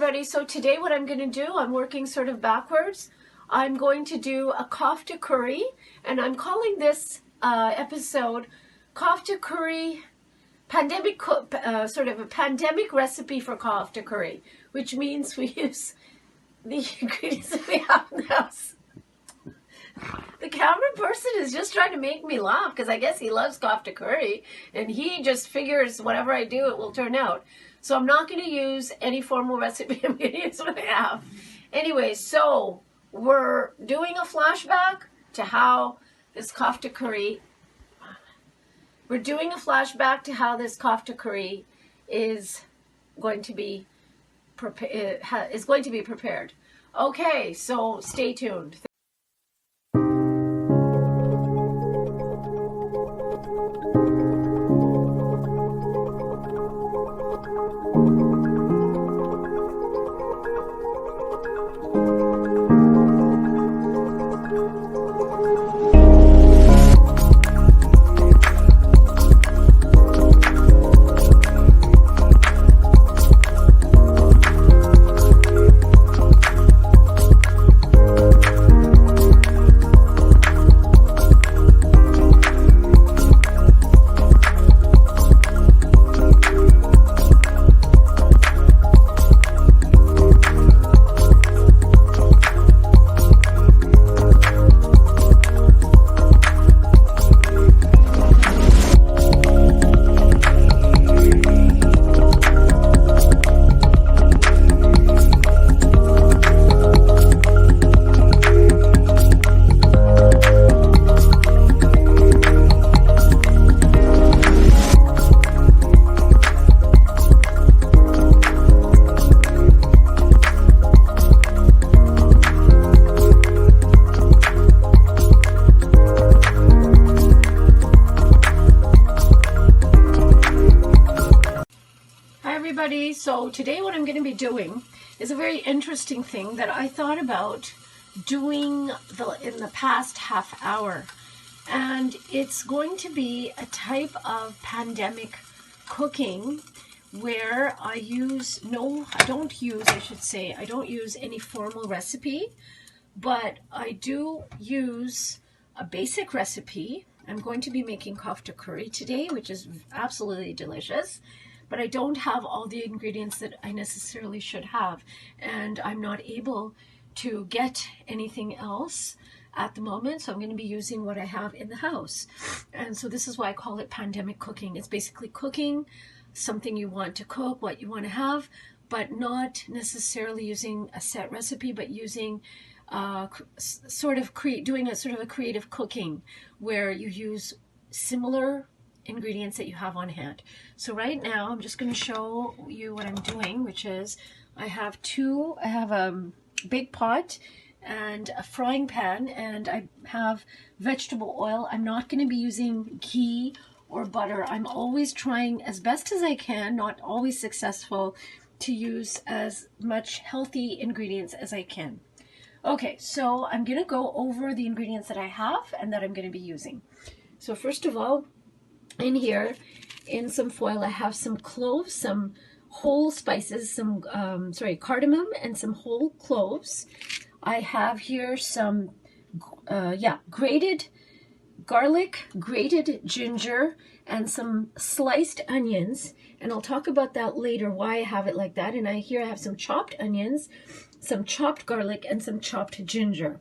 everybody. So today what I'm going to do, I'm working sort of backwards. I'm going to do a kofta curry, and I'm calling this episode kofta curry pandemic, sort of a pandemic recipe for kofta curry, which means we use the ingredients that we have in the house. The camera person is just trying to make me laugh because I guess he loves kofta curry and he just figures whatever I do, it will turn out. So I'm not going to use any formal recipe. I'm going to use what I have. Anyway, so we're doing a flashback to how this kofta curry, is going to be prepared. Okay, so stay tuned. So today what I'm going to be doing is a very interesting thing that I thought about doing in the past half hour. And it's going to be a type of pandemic cooking where I don't use any formal recipe, but I do use a basic recipe. I'm going to be making kofta curry today, which is absolutely delicious. But I don't have all the ingredients that I necessarily should have. And I'm not able to get anything else at the moment. So I'm going to be using what I have in the house. And so this is why I call it pandemic cooking. It's basically cooking something you want to cook, what you want to have, but not necessarily using a set recipe, but using doing a sort of a creative cooking where you use similar ingredients that you have on hand. So right now I'm just going to show you what I'm doing, which is I have a big pot and a frying pan, and I have vegetable oil. I'm not going to be using ghee or butter. I'm always trying as best as I can, not always successful, to use as much healthy ingredients as I can. Okay, so I'm going to go over the ingredients that I have and that I'm going to be using. So first of all, in here, in some foil, I have some cloves, some whole spices, some cardamom, and some whole cloves. I have here some grated garlic, grated ginger, and some sliced onions. And I'll talk about that later, why I have it like that. And I have some chopped onions, some chopped garlic, and some chopped ginger.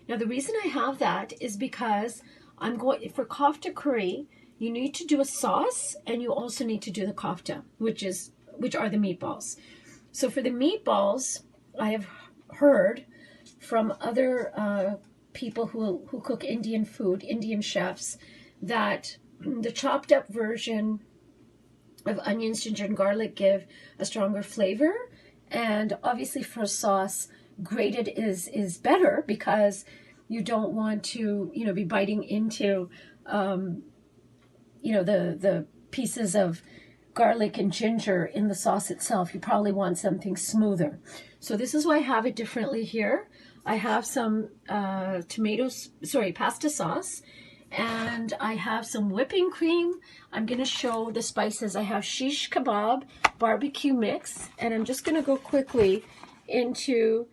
Now the reason I have that is because for kofta curry, you need to do a sauce, and you also need to do the kofta, which are the meatballs. So for the meatballs, I have heard from other people who cook Indian food, Indian chefs, that the chopped up version of onions, ginger, and garlic give a stronger flavor. And obviously for a sauce, grated is better because you don't want to, be biting into the pieces of garlic and ginger in the sauce itself. You probably want something smoother. So this is why I have it differently here. I have some pasta sauce, and I have some whipping cream. I'm going to show the spices. I have shish kebab, barbecue mix, and I'm just going to go quickly into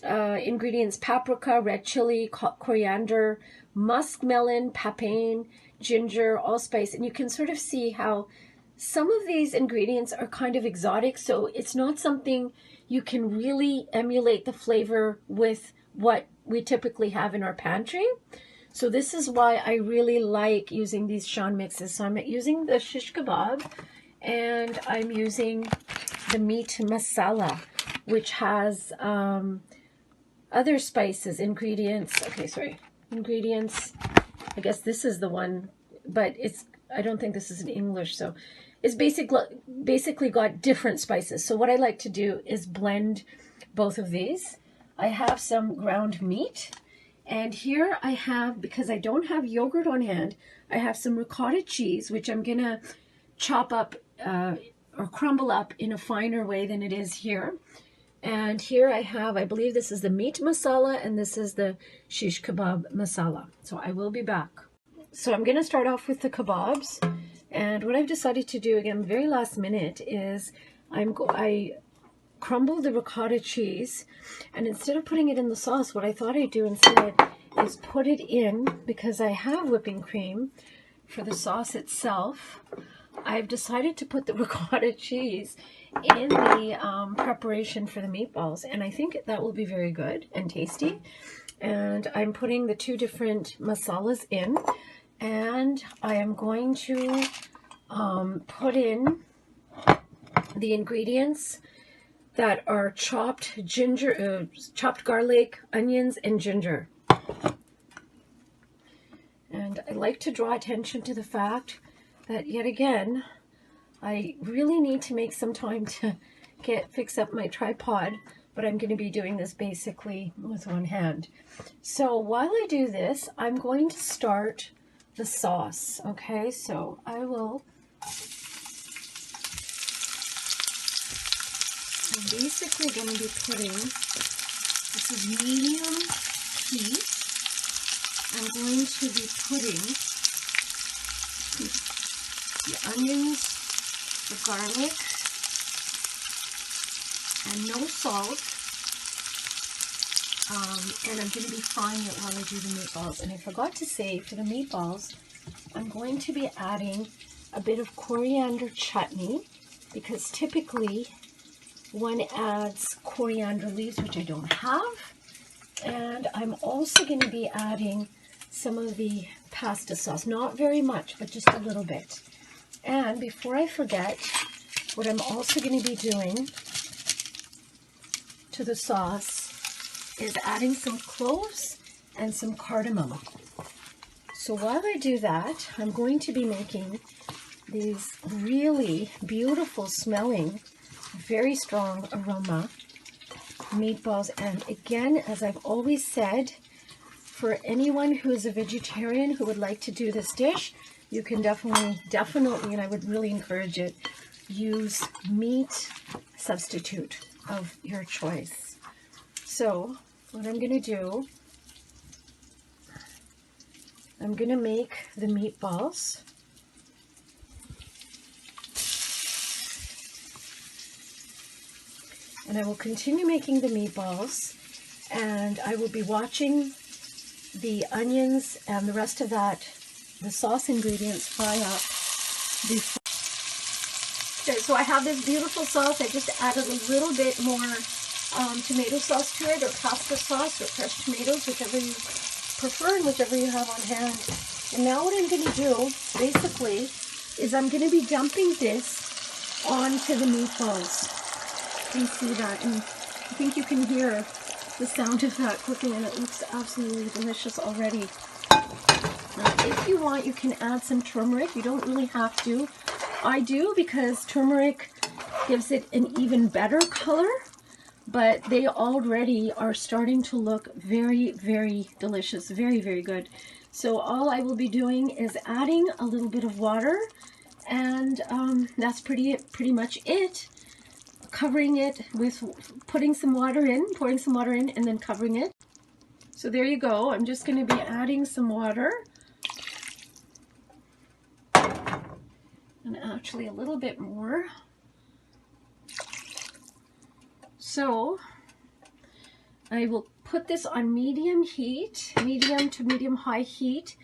ingredients: paprika, red chili, coriander, muskmelon, papain, ginger, allspice. And you can sort of see how some of these ingredients are kind of exotic, so it's not something you can really emulate the flavor with what we typically have in our pantry. So this is why I really like using these Sean mixes. So I'm using the shish kebab, and I'm using the meat masala, which has other spices, ingredients. Ingredients. I guess this is the one, but I don't think this is in English, so it's basically got different spices. So what I like to do is blend both of these. I have some ground meat, and here I have, because I don't have yogurt on hand, I have some ricotta cheese, which I'm gonna chop up or crumble up in a finer way than it is here. And here I have, I believe this is the meat masala, and this is the shish kebab masala. So I will be back. So I'm going to start off with the kebabs. And what I've decided to do, again, very last minute, is I crumbled the ricotta cheese. And instead of putting it in the sauce, what I thought I'd do instead is put it in, because I have whipping cream for the sauce itself. I've decided to put the ricotta cheese in the preparation for the meatballs, and I think that will be very good and tasty. And I'm putting the two different masalas in, and I am going to put in the ingredients that are chopped chopped garlic, onions, and ginger. And I like to draw attention to the fact that, yet again, I really need to make some time to fix up my tripod, but I'm going to be doing this basically with one hand. So while I do this, I'm going to start the sauce. Okay, so I'm basically going to be putting, this is medium heat, I'm going to be putting the onions, the garlic, and no salt, and I'm going to be frying it while I do the meatballs. And I forgot to say, for the meatballs, I'm going to be adding a bit of coriander chutney, because typically one adds coriander leaves, which I don't have, and I'm also going to be adding some of the pasta sauce, not very much, but just a little bit. And before I forget, what I'm also going to be doing to the sauce is adding some cloves and some cardamom. So while I do that, I'm going to be making these really beautiful smelling, very strong aroma meatballs. And again, as I've always said, for anyone who is a vegetarian who would like to do this dish, you can definitely, and I would really encourage it, use meat substitute of your choice. So what I'm going to do, I'm going to make the meatballs. And I will continue making the meatballs, and I will be watching the onions and the rest of that, the sauce ingredients, fry up before. Okay, so I have this beautiful sauce. I just added a little bit more tomato sauce to it, or pasta sauce, or fresh tomatoes, whichever you prefer and whichever you have on hand. And now what I'm going to do, basically, is I'm going to be dumping this onto the meatballs. You see that, and I think you can hear the sound of that cooking, and it looks absolutely delicious already. Now, if you want, you can add some turmeric. You don't really have to. I do, because turmeric gives it an even better color, but they already are starting to look very, very delicious, very, very good. So all I will be doing is adding a little bit of water, and that's pretty much it. Covering it with pouring some water in, and then covering it. So there you go. I'm just going to be adding some water, and actually a little bit more, So I will put this on medium heat, medium to medium high heat,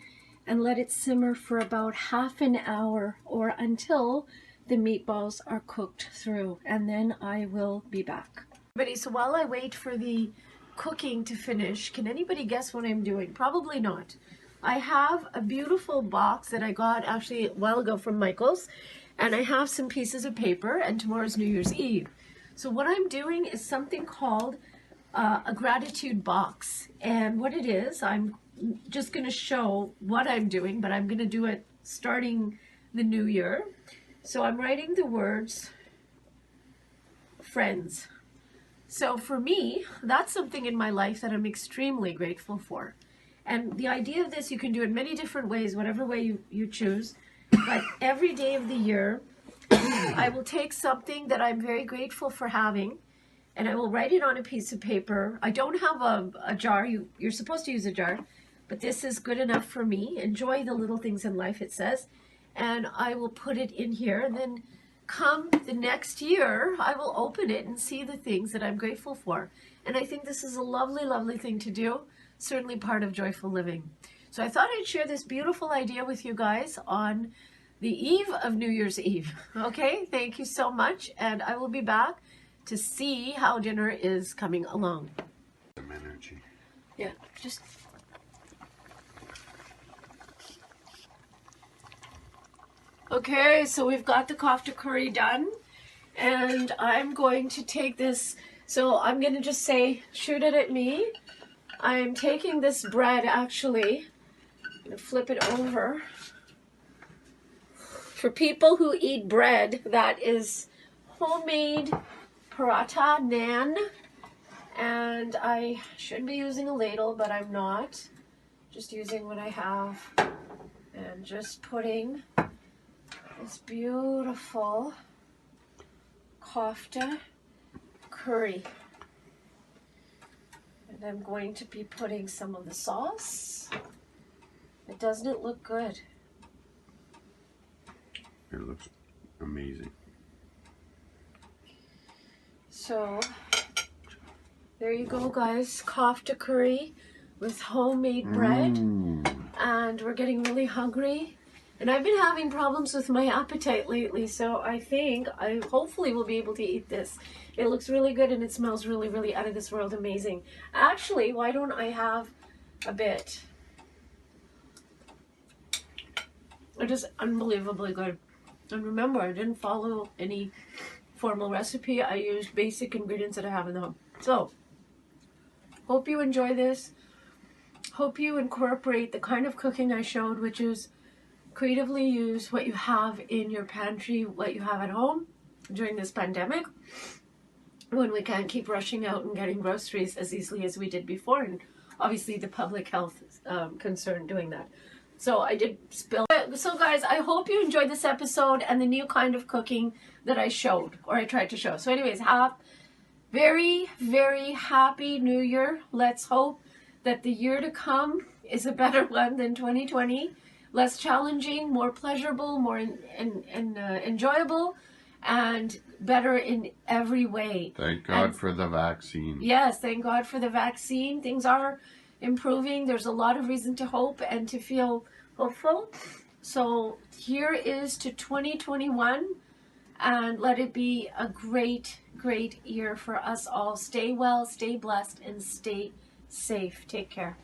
and let it simmer for about half an hour or until the meatballs are cooked through, and then I will be back. Everybody, so while I wait for the cooking to finish, can anybody guess what I'm doing? Probably not. I have a beautiful box that I got actually a while ago from Michael's, and I have some pieces of paper, and tomorrow's New Year's Eve. So what I'm doing is something called a gratitude box, and what it is, I'm just going to show what I'm doing, but I'm going to do it starting the new year. So I'm writing the words friends. So for me, that's something in my life that I'm extremely grateful for. And the idea of this, you can do it many different ways, whatever way you choose. But every day of the year, I will take something that I'm very grateful for having, and I will write it on a piece of paper. I don't have a jar. You're supposed to use a jar, but this is good enough for me. Enjoy the little things in life, it says. And I will put it in here, and then come the next year, I will open it and see the things that I'm grateful for. And I think this is a lovely, lovely thing to do. Certainly part of joyful living. So I thought I'd share this beautiful idea with you guys on the eve of New Year's Eve. Okay, thank you so much, and I will be back to see how dinner is coming along. Some energy. Yeah, just... Okay, so we've got the kofta curry done, and I'm going to take this, so I'm going to just say, shoot it at me. I'm taking this bread, actually, I'm going to flip it over. For people who eat bread, that is homemade paratha, naan, and I should be using a ladle, but I'm not. Just using what I have, and just putting this beautiful kofta curry. And I'm going to be putting some of the sauce. Doesn't it look good? It looks amazing. So there you go, guys. Kofta curry with homemade bread. And we're getting really hungry. And I've been having problems with my appetite lately, so I think I hopefully will be able to eat this. It looks really good and it smells really, really out of this world amazing. Actually, why don't I have a bit? It is unbelievably good. And remember, I didn't follow any formal recipe. I used basic ingredients that I have in the home. So, hope you enjoy this. Hope you incorporate the kind of cooking I showed, which is creatively use what you have in your pantry, what you have at home during this pandemic, when we can't keep rushing out and getting groceries as easily as we did before, and obviously the public health concern doing that. So I did spill. So guys, I hope you enjoyed this episode and the new kind of cooking that I showed, or I tried to show. So anyways, have very, very happy New Year. Let's hope that the year to come is a better one than 2020. Less challenging, more pleasurable, more enjoyable, and better in every way. Thank God for the vaccine. Yes, thank God for the vaccine. Things are improving. There's a lot of reason to hope and to feel hopeful. So here is to 2021, and let it be a great, great year for us all. Stay well, stay blessed, and stay safe. Take care.